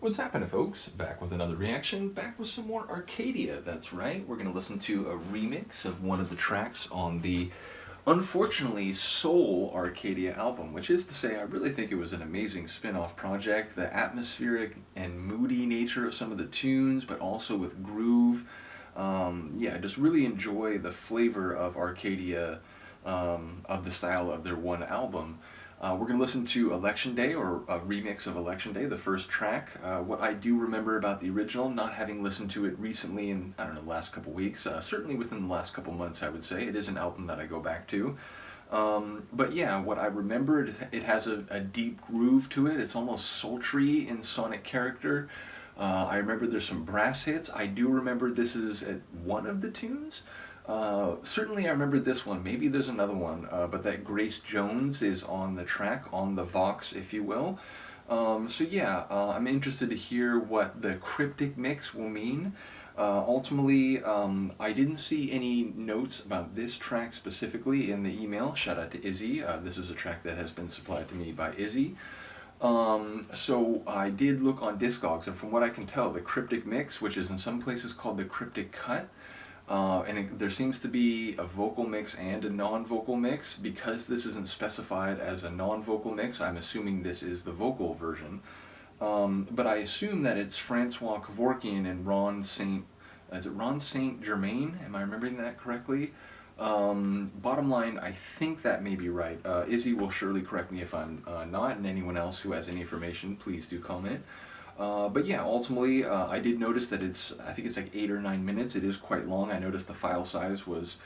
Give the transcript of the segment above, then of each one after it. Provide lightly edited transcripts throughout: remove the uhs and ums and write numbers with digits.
What's happening, folks? Back with another reaction, back with some more Arcadia, that's right. We're going to listen to a remix of one of the tracks on the, unfortunately, Soul Arcadia album, which is to say, I really think it was an amazing spin off project. The atmospheric and moody nature of some of the tunes, but also with groove. Yeah, I just really enjoy the flavor of Arcadia, of the style of their one album. We're going to listen to Election Day, or a remix of Election Day, the first track. What I do remember about the original, not having listened to it recently in, I don't know, the last couple weeks, certainly within the last couple months, I would say. It is an album that I go back to. But yeah, what I remember, it has a deep groove to it. It's almost sultry in sonic character. I remember there's some brass hits. I do remember this is at one of the tunes. Certainly, I remember this one. Maybe there's another one, but that Grace Jones is on the track, on the Vox, if you will. So yeah, I'm interested to hear what the Cryptic mix will mean. Ultimately, I didn't see any notes about this track specifically in the email. Shout out to Izzy. This is a track that has been supplied to me by Izzy. So I did look on Discogs, and from what I can tell, the Cryptic mix, which is in some places called the Cryptic cut, there seems to be a vocal mix and a non-vocal mix. Because this isn't specified as a non-vocal mix, I'm assuming this is the vocal version. But I assume that it's Francois Kevorkian and Ron Saint. Is it Ron Saint Germain? Am I remembering that correctly? Bottom line, I think that may be right. Izzy will surely correct me if I'm not, and anyone else who has any information, please do comment. But yeah, ultimately, I did notice that I think it's like 8 or 9 minutes. It is quite long. I noticed the file size was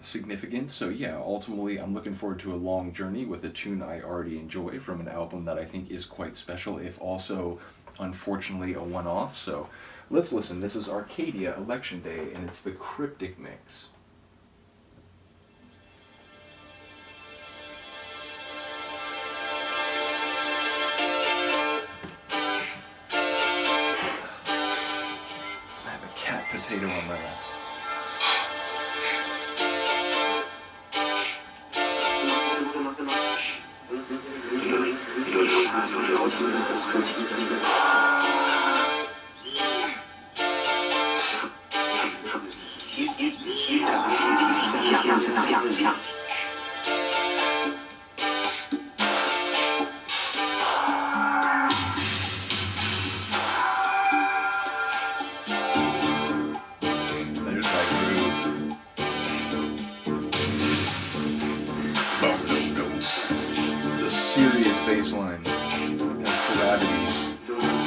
significant. So yeah, ultimately, I'm looking forward to a long journey with a tune I already enjoy from an album that I think is quite special, if also, unfortunately, a one-off. So let's listen. This is Arcadia Election Day, and it's the Cryptic mix. Potato on my lap. Serious bass line. Has gravity. Come on.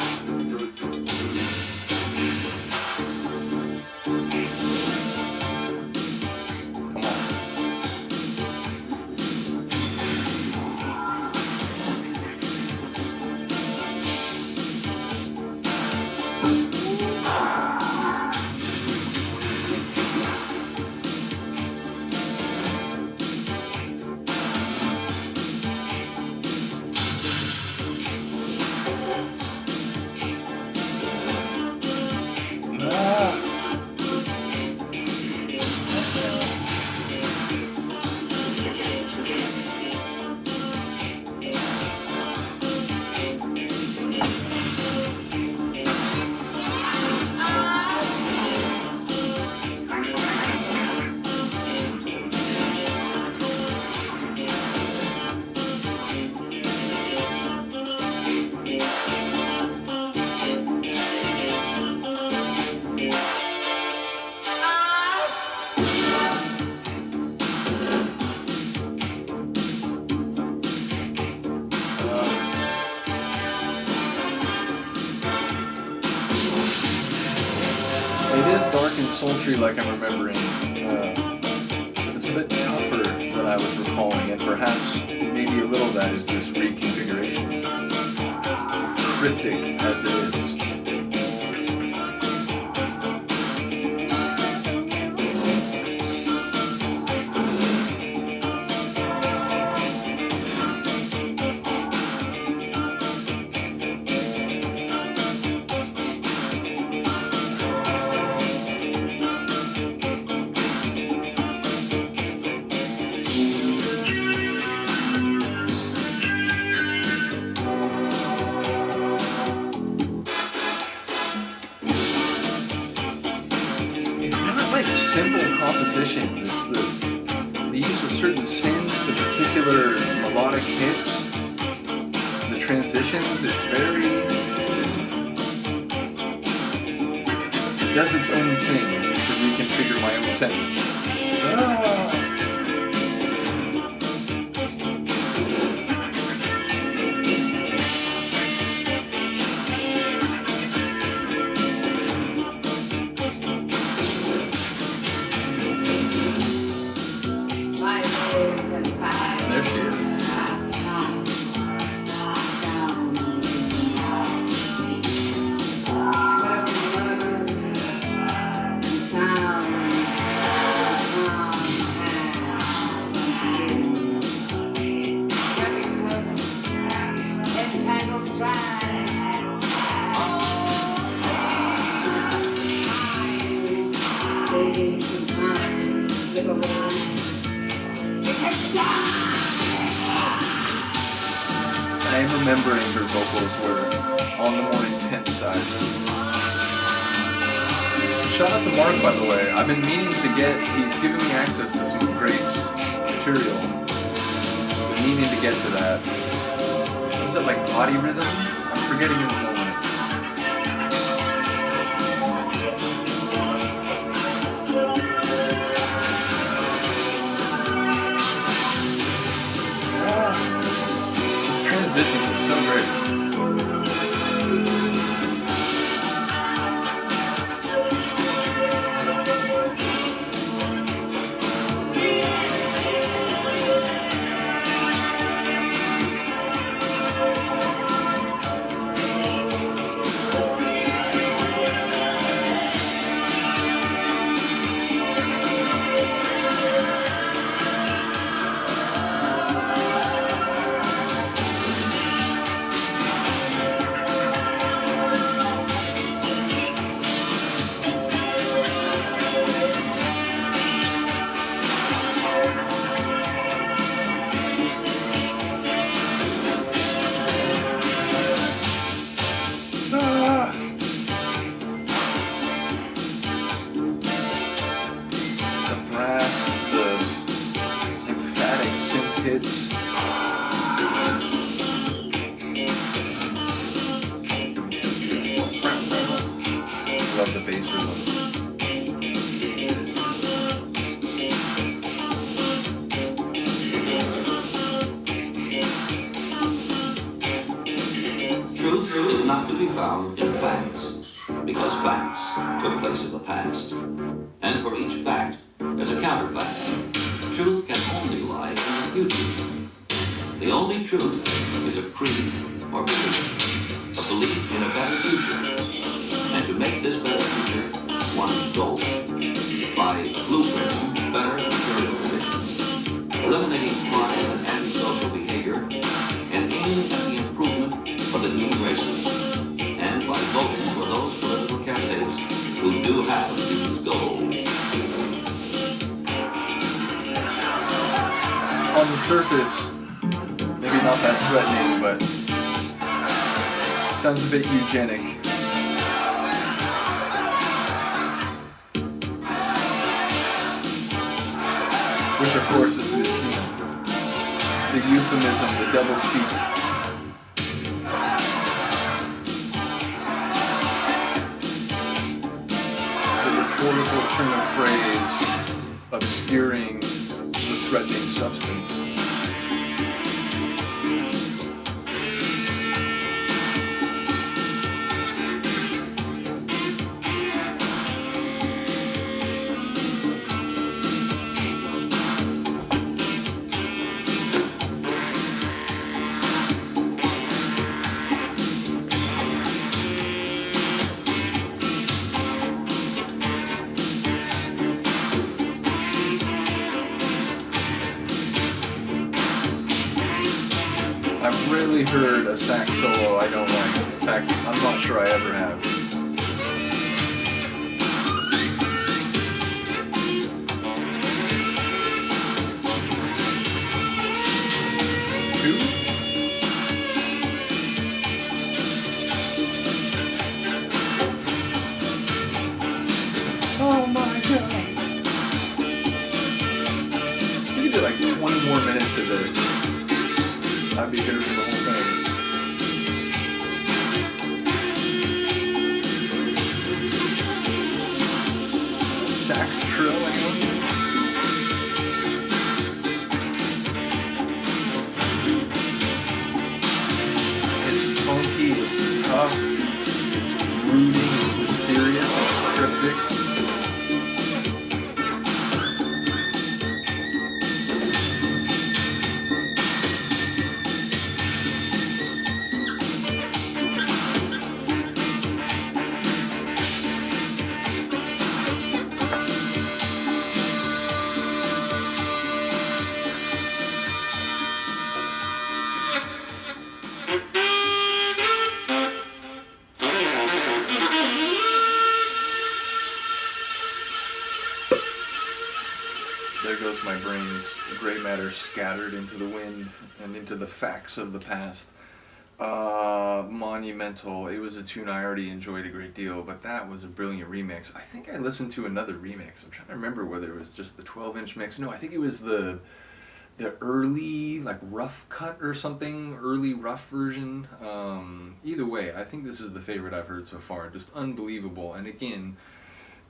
It is dark and sultry like I'm remembering, but it's a bit tougher than I was recalling, and perhaps maybe a little of that is this reconfiguration. Cryptic as it is. simple composition. The use of certain synths, the particular melodic hits, the transitions, it's very... It does its own thing to reconfigure my own sentence. There she is. I am remembering her vocals were on the more intense side. Shout out to Mark, by the way. I've been meaning to he's given me access to some Grace material. Been meaning to get to that. Is it like body rhythm? I'm forgetting in the moment. Transition was so great. Hits. Love the bass rhythm. Truth is not to be found in facts, because facts took place in the past. And for each fact, there's a counterfact. Truth can only lie in the future. The only truth is a creed or belief, a belief in a better future. And to make this better future one's goal, by blueprinting better material conditions, eliminating crime and antisocial behavior, and aiming at the improvement of the human race, and by voting for those political candidates who do have these goals. On the surface, maybe not that threatening, but sounds a bit eugenic. Which, of course, is the euphemism, the doublespeak. The rhetorical turn of phrase obscuring the threatening substance. I've rarely heard a sax solo I don't like. In fact, I'm not sure I ever have. It's two? Oh my god. more minutes of this, I'd be here for the whole thing. A sax trill, anyone? It's funky, it's tough, it's brooding, it's mysterious, it's cryptic. There goes my brain's gray matter scattered into the wind and into the facts of the past. Monumental. It was a tune I already enjoyed a great deal, but that was a brilliant remix. I think I listened to another remix. I'm trying to remember whether it was just the 12-inch mix. No, I think it was the early, like, rough cut or something, early rough version. Either way, I think this is the favorite I've heard so far. Just unbelievable. And again,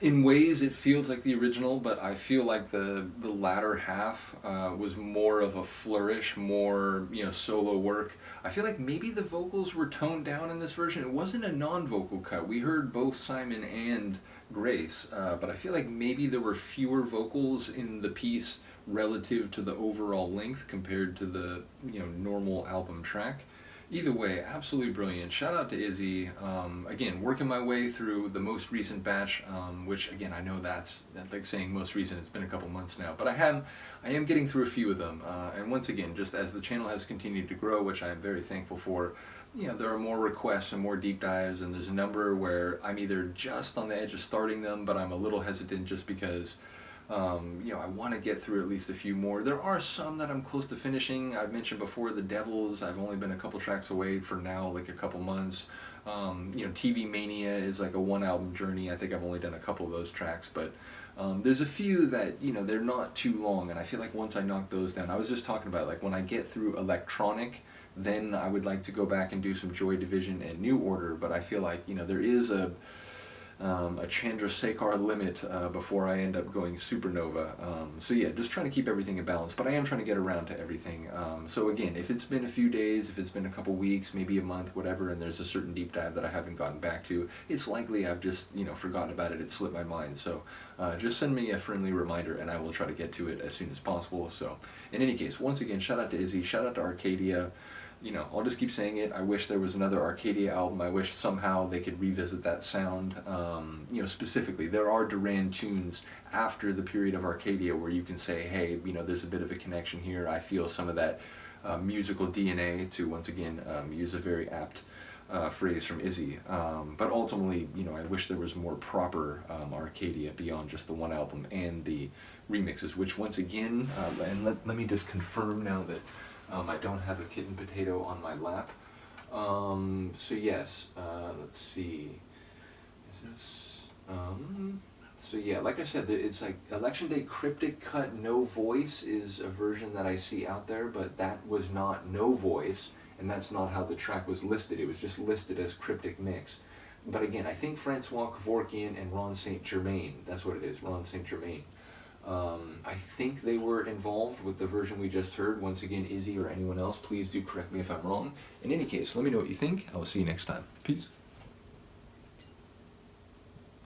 in ways it feels like the original, but I feel like the latter half was more of a flourish, more, you know, solo work. I feel like maybe the vocals were toned down in this version. It wasn't a non-vocal cut. We heard both Simon and Grace, but I feel like maybe there were fewer vocals in the piece relative to the overall length compared to the, you know, normal album track. Either way, absolutely brilliant. Shout out to Izzy. Again, working my way through the most recent batch, which again, I know that's like saying most recent, it's been a couple months now, but I am getting through a few of them. And once again, just as the channel has continued to grow, which I am very thankful for, you know, there are more requests and more deep dives, and there's a number where I'm either just on the edge of starting them, but I'm a little hesitant just because you know, I want to get through at least a few more. There are some that I'm close to finishing. I've mentioned before the Devils. I've only been a couple tracks away for now, like a couple months. You know, TV Mania is like a one-album journey. I think I've only done a couple of those tracks, but there's a few that, you know, they're not too long, and I feel like once I knock those down, I was just talking about, like, when I get through electronic, then I would like to go back and do some Joy Division and New Order, but I feel like, you know, there is a Chandrasekhar limit before I end up going supernova. So yeah, just trying to keep everything in balance, but I am trying to get around to everything. So again, if it's been a few days, if it's been a couple weeks, maybe a month, whatever, and there's a certain deep dive that I haven't gotten back to, it's likely I've just, you know, forgotten about it, it slipped my mind. So just send me a friendly reminder and I will try to get to it as soon as possible. So in any case, once again, shout out to Izzy, shout out to Arcadia. You know, I'll just keep saying it. I wish there was another Arcadia album. I wish somehow they could revisit that sound. You know, specifically, there are Duran tunes after the period of Arcadia where you can say, hey, you know, there's a bit of a connection here. I feel some of that musical DNA, to once again use a very apt phrase from Izzy. But ultimately, you know, I wish there was more proper Arcadia beyond just the one album and the remixes, which once again, and let me just confirm now that I don't have a kitten potato on my lap. So yes, let's see. Is this? So yeah, like I said, it's like Election Day Cryptic cut no voice is a version that I see out there, but that was not no voice, and that's not how the track was listed. It was just listed as Cryptic mix. But again, I think Francois Kevorkian and Ron St. Germain, that's what it is, Ron St. Germain. I think they were involved with the version we just heard. Once again, Izzy or anyone else, please do correct me if I'm wrong. In any case, let me know what you think. I will see you next time. Peace.